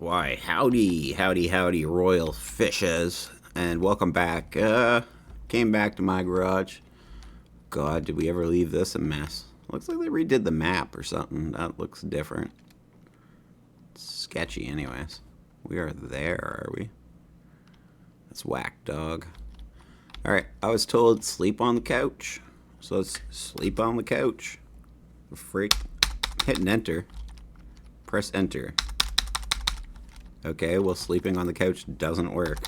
Why, howdy, howdy, howdy, royal fishes, and welcome back. Came back to my garage. God, did we ever leave this a mess? Looks like they redid the map or something. That looks different. It's sketchy, anyways. We are there, are we? That's whack, dog. Alright, I was told sleep on the couch. So let's sleep on the couch. Freak. Hitting enter. Press enter. Okay, well, sleeping on the couch doesn't work.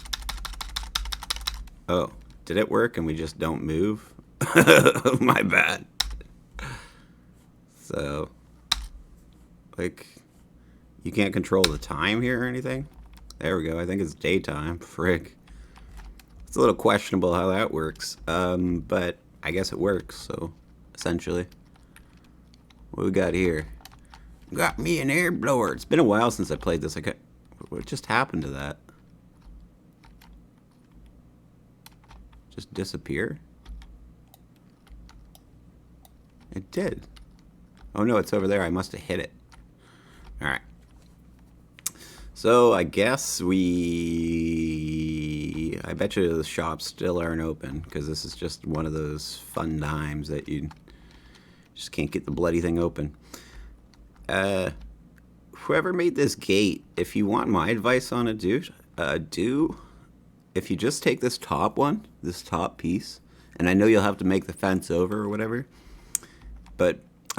Oh, did it work and we just don't move? My bad. So, like, you can't control the time here or anything? There we go. I think it's daytime. Frick. It's a little questionable how that works. But I guess it works, so, essentially. What we got here? Got me an air blower. It's been a while since I played this. What just happened to that? Just disappear? It did. Oh no, it's over there. I must have hit it. Alright. So I guess I bet you the shops still aren't open, because this is just one of those fun times that you just can't get the bloody thing open. Whoever made this gate, if you want my advice on it, dude, if you just take this top one, this top piece, and I know you'll have to make the fence over or whatever, but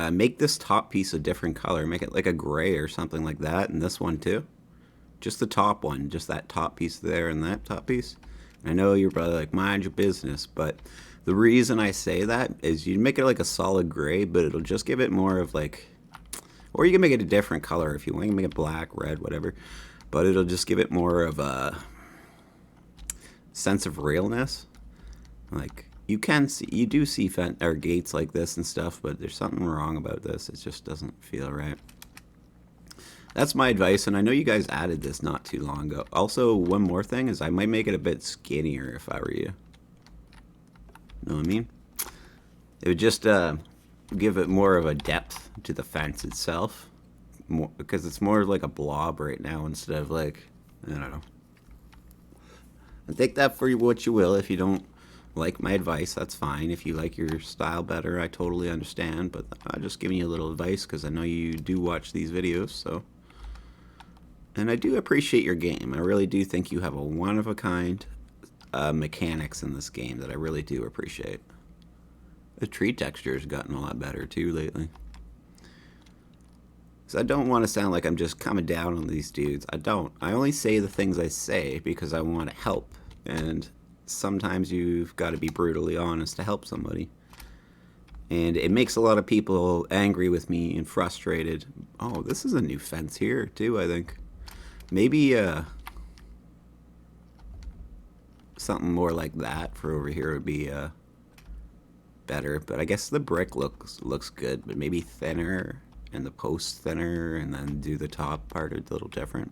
make this top piece a different color. Make it like a gray or something like that, and this one too. Just the top one, just that top piece there and that top piece. I know you're probably like, mind your business, but the reason I say that is you make it like a solid gray, but it'll just give it more of like, or you can make it a different color if you want. You can make it black, red, whatever. But it'll just give it more of a sense of realness. Like, you do see gates like this and stuff, but there's something wrong about this. It just doesn't feel right. That's my advice, and I know you guys added this not too long ago. Also, one more thing is I might make it a bit skinnier if I were you. Know what I mean? It would just give it more of a depth to the fence itself, because it's more like a blob right now instead of like, I don't know. And take that for what you will. If you don't like my advice, that's fine. If you like your style better, I totally understand, but I'm just giving you a little advice because I know you do watch these videos, so. And I do appreciate your game. I really do think you have a one-of-a-kind mechanics in this game that I really do appreciate. The tree texture has gotten a lot better too lately. So I don't want to sound like I'm just coming down on these dudes. I don't. I only say the things I say because I want to help. And sometimes you've got to be brutally honest to help somebody. And it makes a lot of people angry with me and frustrated. Oh, this is a new fence here too, I think. Maybe something more like that for over here would be better, but I guess the brick looks good, but maybe thinner and the post thinner, and then do the top part a little different.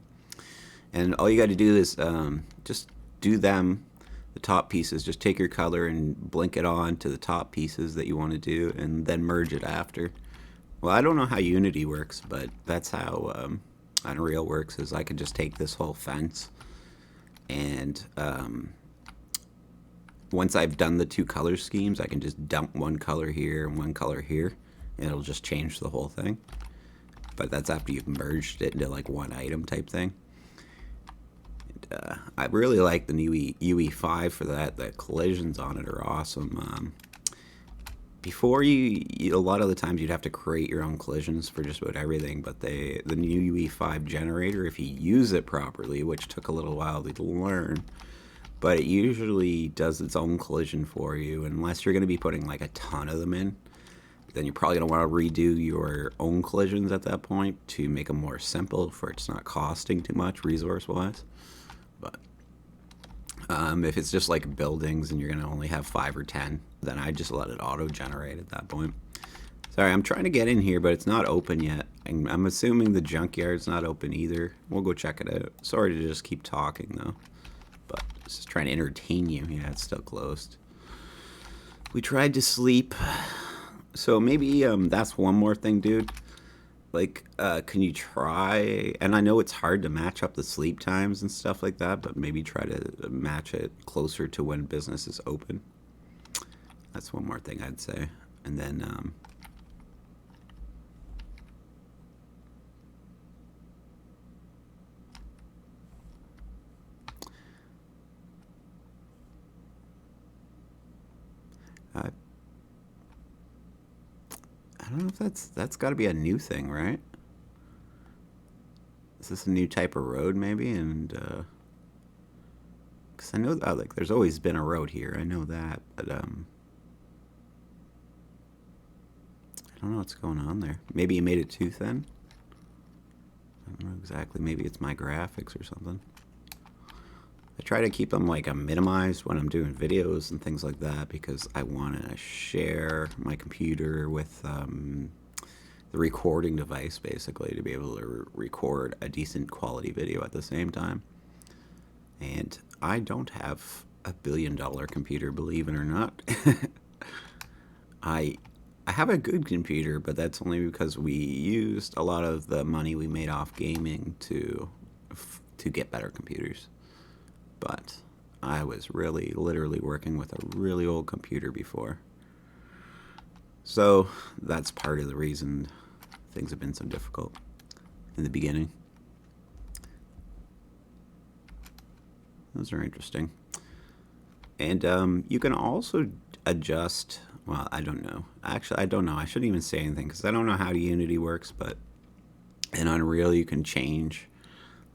And all you got to do is just do them, the top pieces. Just take your color and blink it on to the top pieces that you want to do, and then merge it after. Well, I don't know how Unity works, but that's how Unreal works. Is I could just take this whole fence and once I've done the two color schemes, I can just dump one color here and one color here, and it'll just change the whole thing. But that's after you've merged it into like one item type thing. And, I really like the new UE5 for that. The collisions on it are awesome. Before a lot of the times you'd have to create your own collisions for just about everything, but the new UE5 generator, if you use it properly, which took a little while to learn, but it usually does its own collision for you, unless you're going to be putting like a ton of them in. Then you're probably going to want to redo your own collisions at that point to make them more simple, for it's not costing too much resource-wise. But if it's just like buildings and you're going to only have 5 or 10, then I just let it auto-generate at that point. Sorry, I'm trying to get in here, but it's not open yet. And I'm assuming the junkyard's not open either. We'll go check it out. Sorry to just keep talking, though. But just trying to entertain you. Yeah, it's still closed. We tried to sleep. So maybe that's one more thing, dude. Like, can you try? And I know it's hard to match up the sleep times and stuff like that, but maybe try to match it closer to when business is open. That's one more thing I'd say. And then, I, I don't know if that's got to be a new thing, right? Is this a new type of road, maybe? And because I know that, like, there's always been a road here. I know that, but I don't know what's going on there. Maybe you made it too thin. I don't know exactly. Maybe it's my graphics or something. I try to keep them like a minimized when I'm doing videos and things like that because I want to share my computer with the recording device basically to be able to record a decent quality video at the same time. And I don't have $1 billion computer, believe it or not. I I have a good computer, but that's only because we used a lot of the money we made off gaming to get better computers. But I was really literally working with a really old computer before. So that's part of the reason things have been so difficult in the beginning. Those are interesting. And you can also adjust. Well, I don't know. Actually, I don't know. I shouldn't even say anything because I don't know how Unity works. But in Unreal, you can change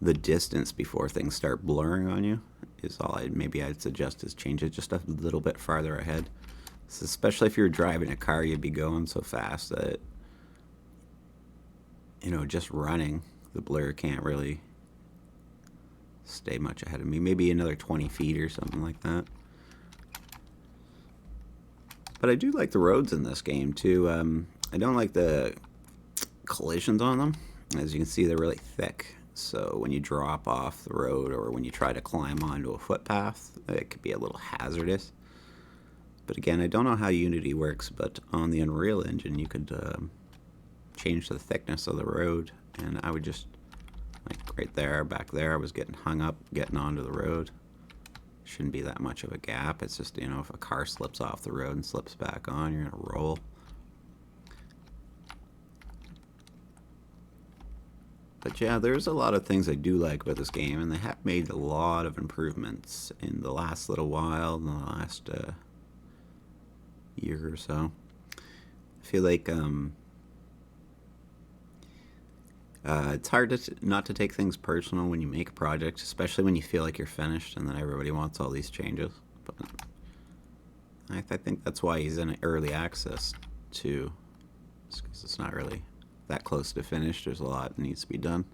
the distance before things start blurring on you. Is all maybe I'd suggest is change it just a little bit farther ahead. So especially if you're driving a car, you'd be going so fast that just running, the blur can't really stay much ahead of me. Maybe another 20 feet or something like that. But I do like the roads in this game too. I don't like the collisions on them. As you can see, they're really thick. So when you drop off the road or when you try to climb onto a footpath, it could be a little hazardous. But again, I don't know how Unity works, but on the Unreal Engine, you could change the thickness of the road. And I would just, like right there, back there, I was getting hung up getting onto the road. Shouldn't be that much of a gap. It's just, if a car slips off the road and slips back on, you're going to roll. But yeah, there's a lot of things I do like about this game, and they have made a lot of improvements in the last little while, in the last year or so. I feel like it's hard not to take things personal when you make a project, especially when you feel like you're finished and then everybody wants all these changes. But I think that's why he's in early access too, because it's not really that close to finished. There's a lot that needs to be done.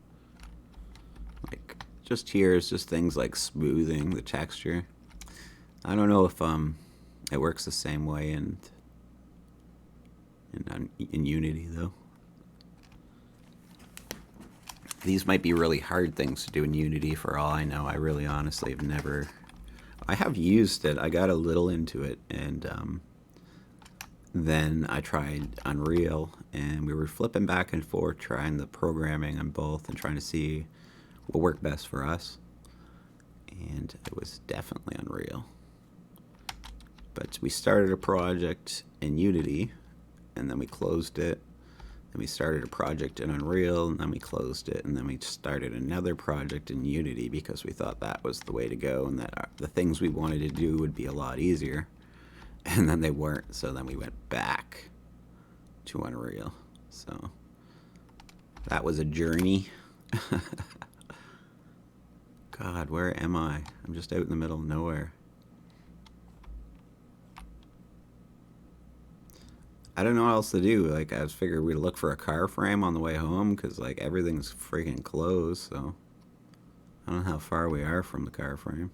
Like just here is just things like smoothing the texture. I don't know if it works the same way in Unity though. These might be really hard things to do in Unity for all I know. I really honestly have never... I have used it. I got a little into it, and then I tried Unreal, and we were flipping back and forth trying the programming on both and trying to see what worked best for us. And it was definitely Unreal. But we started a project in Unity, and then we closed it. Then we started a project in Unreal, and then we closed it, and then we started another project in Unity because we thought that was the way to go and that the things we wanted to do would be a lot easier. And then they weren't, so then we went back to Unreal. So that was a journey. God, where am I? I'm just out in the middle of nowhere. I don't know what else to do. Like, I was figured we'd look for a car frame on the way home because, like, everything's freaking closed, so I don't know how far we are from the car frame.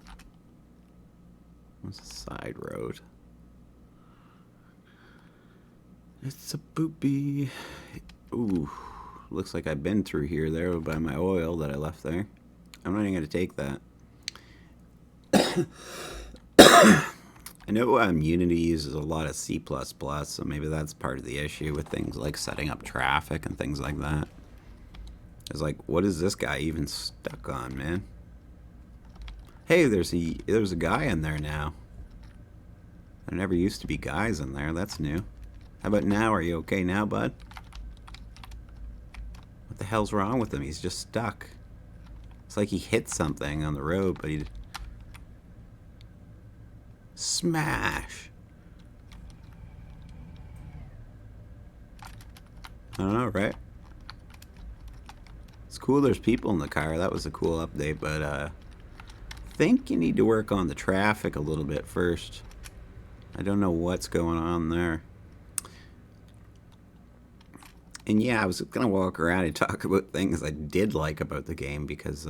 What's the side road? It's a boopy. Ooh, looks like I've been through here there by my oil that I left there. I'm not even going to take that. I know Unity uses a lot of C++, so maybe that's part of the issue with things like setting up traffic and things like that. was like, what is this guy even stuck on, man? Hey, there's a guy in there now. There never used to be guys in there. That's new. How about now? Are you okay now, bud? What the hell's wrong with him? He's just stuck. It's like he hit something on the road, but he... Smash! I don't know, right? It's cool there's people in the car. That was a cool update, but I think you need to work on the traffic a little bit first. I don't know what's going on there. And yeah, I was going to walk around and talk about things I did like about the game, because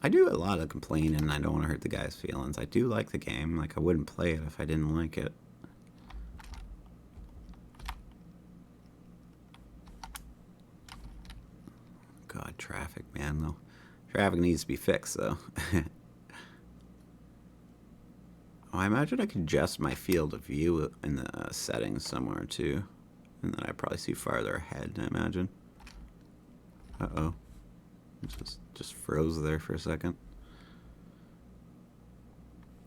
I do a lot of complaining and I don't want to hurt the guy's feelings. I do like the game. Like, I wouldn't play it if I didn't like it. God, traffic, man, though. Traffic needs to be fixed, though. Oh, I imagine I could adjust my field of view in the settings somewhere, too. And then I probably see farther ahead, I imagine. Uh-oh. Just froze there for a second.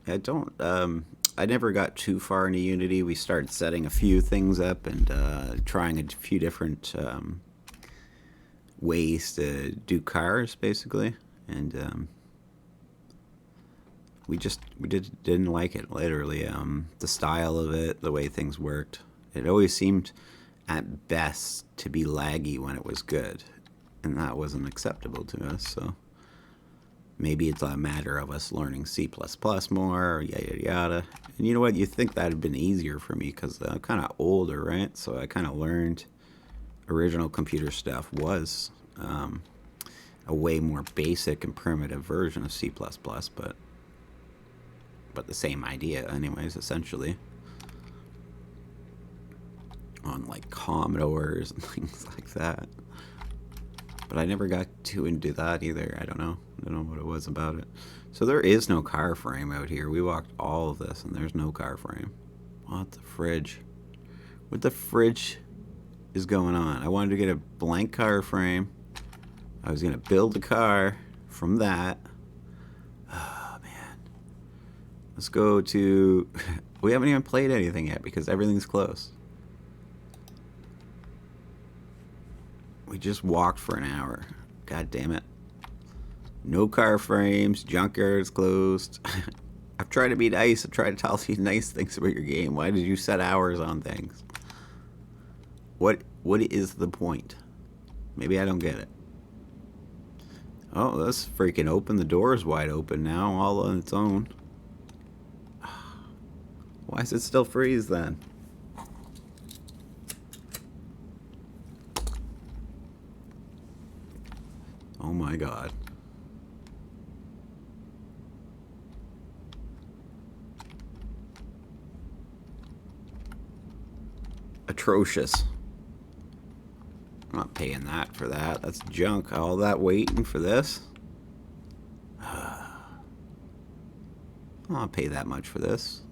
I never got too far into Unity. We started setting a few things up and trying a few different ways to do cars, basically. And we didn't like it, literally. The style of it, the way things worked. It always seemed, at best, to be laggy when it was good. And that wasn't acceptable to us, so... Maybe it's a matter of us learning C++ more, or yada yada yada. And you know what? You'd think that would have been easier for me, because I'm kind of older, right? So I kind of learned original computer stuff was a way more basic and primitive version of C++, but the same idea anyways, essentially. On like Commodores and things like that. But I never got too into that either. I don't know what it was about it. So there is no car frame out here. We walked all of this and there's no car frame. What the fridge? What the fridge is going on? I wanted to get a blank car frame. I was going to build a car from that. Oh, man. Let's go to... We haven't even played anything yet because everything's closed. We just walked for an hour. God damn it. No car frames. Junkyard's closed. I've tried to be nice. I've tried to tell you nice things about your game. Why did you set hours on things? What is the point? Maybe I don't get it. Oh, that's freaking open. The door is wide open now, all on its own. Why is it still freeze then? Oh my god. Atrocious. I'm not paying that for that. That's junk. All that waiting for this. I'll not pay that much for this.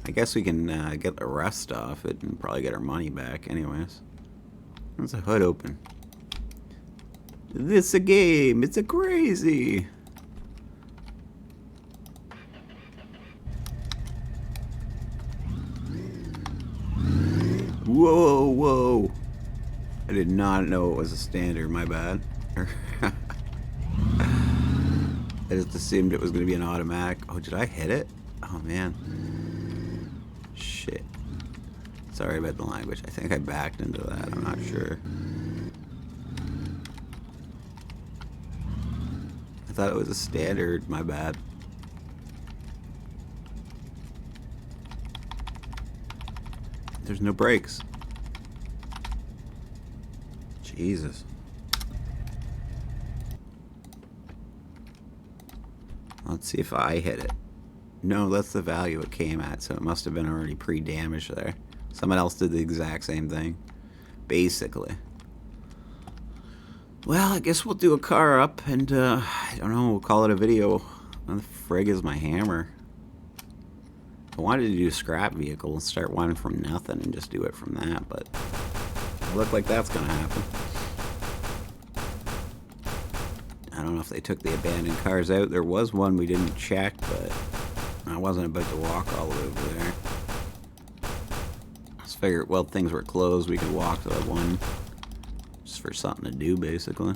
I guess we can get the rust off it and probably get our money back anyways. There's a hood open. This a game. It's a crazy. Whoa, whoa. I did not know it was a standard. My bad. I just assumed it was going to be an automatic. Oh, did I hit it? Oh, man. Shit. Sorry about the language. I think I backed into that. I'm not sure. I thought it was a standard. My bad. There's no brakes. Jesus. Let's see if I hit it. No, that's the value it came at, so it must have been already pre-damaged there. Someone else did the exact same thing. Basically. Well, I guess we'll do a car up and, I don't know, we'll call it a video. What the frig is my hammer? I wanted to do a scrap vehicle and start one from nothing and just do it from that, but it doesn't look like that's gonna happen. I don't know if they took the abandoned cars out. There was one we didn't check, but I wasn't about to walk all the way over there. I just figured, well, things were closed. We could walk to that one just for something to do, basically.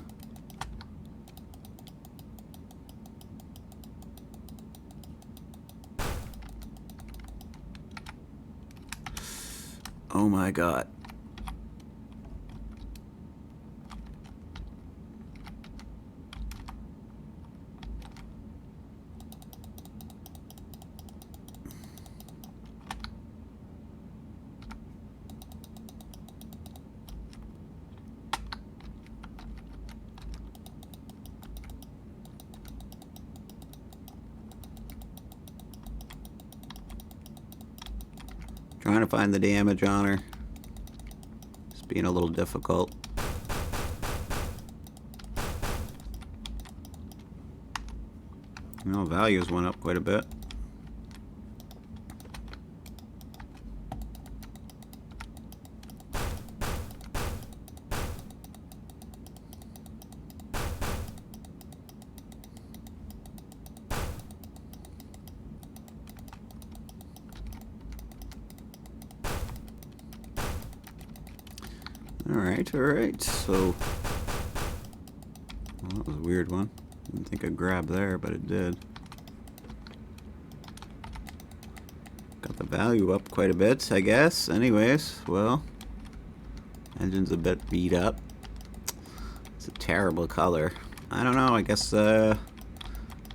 Oh my god. Trying to find the damage on her. It's being a little difficult. Well, values went up quite a bit. Alright, so well, that was a weird one. Didn't think I'd grab there, but it did. Got the value up quite a bit, I guess. Anyways, well, engine's a bit beat up. It's a terrible color. I don't know, I guess I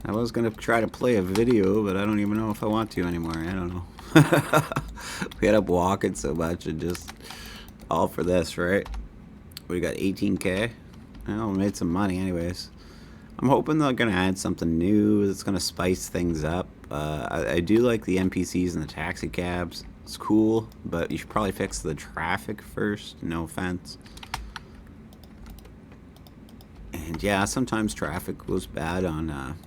was gonna try to play a video, but I don't even know if I want to anymore. I don't know. We ended up walking so much and just all for this, right? We got 18K. Well, we made some money anyways. I'm hoping they're gonna add something new that's gonna spice things up. I do like the NPCs and the taxi cabs. It's cool, but you should probably fix the traffic first. No offense. And yeah, sometimes traffic goes bad on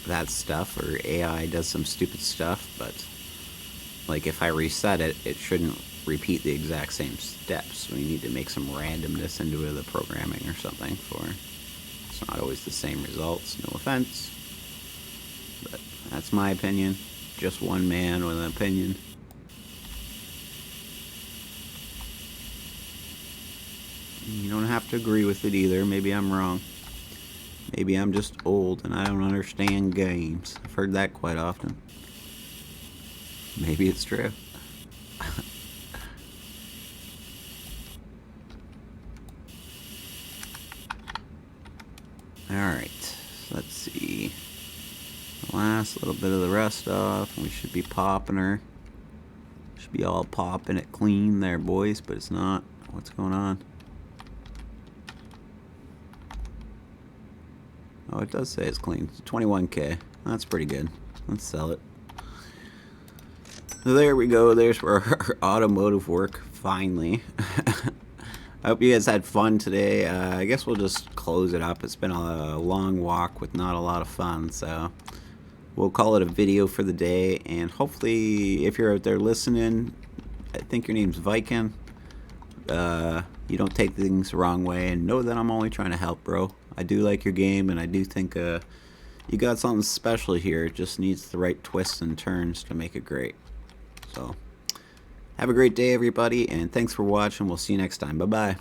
that stuff, or AI does some stupid stuff, but like if I reset it, it shouldn't repeat the exact same steps. We need to make some randomness into the programming or something for it's not always the same results. No offense, but that's my opinion. Just one man with an opinion. You don't have to agree with it either. Maybe I'm wrong. Maybe I'm just old and I don't understand games. I've heard that quite often. Maybe it's true. Alright, let's see. Last little bit of the rest off, and we should be popping her. Should be all popping it clean there, boys, but it's not. What's going on? Oh, it does say it's clean. It's 21K. That's pretty good. Let's sell it. So there we go. There's our automotive work, finally. I hope you guys had fun today. I guess we'll just close it up. It's been a long walk with not a lot of fun, so we'll call it a video for the day. And hopefully, if you're out there listening, I think your name's Viking. You don't take things the wrong way, and know that I'm only trying to help, bro. I do like your game, and I do think you got something special here. It just needs the right twists and turns to make it great. So, have a great day, everybody, and thanks for watching. We'll see you next time. Bye-bye.